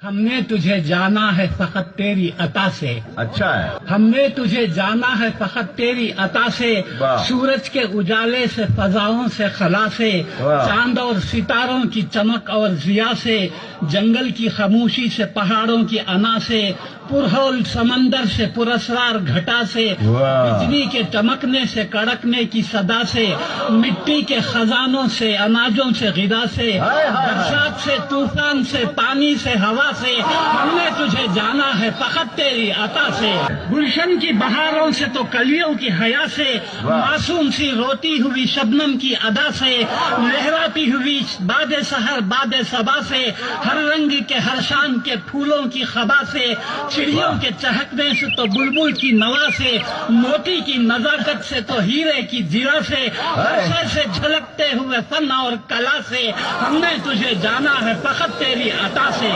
हमने तुझे जाना है फकत तेरी अता से। अच्छा है। हमने तुझे जाना है फकत तेरी अता से। वाह। सूरज के उजाले से, फजाओं से, खला से, वाह। चांद और सितारों की चमक और जिया से, जंगल की खामोशी से, पहाड़ों की अना से, पुरहौल समंदर से, पुरस्रार घटा से, वाह। बिजली के चमकने से, कड़कने की सदा से, मिट्टी के खजानों से, अनाजों से, गिदा से, हाय, हाय, बरसात से, तूफान से, पानी से, हवा से, हमने तुझे जाना है फकत तेरी अता से। गुलशन की बहारों से तो कलियों की हया से, वाह। मासूम सी रोती हुई शबनम की अदा से, लहराती हुई बादे सहर बादे सबा से, हर रंग के हर शान के फूलों की खबा से, चिड़ियों के चहकने से तो बुलबुल की नवा से, मोती की नजाकत से तो हीरे की जीरा से, हर्षे से झलकते हुए फन और कला से, हमने तुझे जाना है फकत तेरी अता से।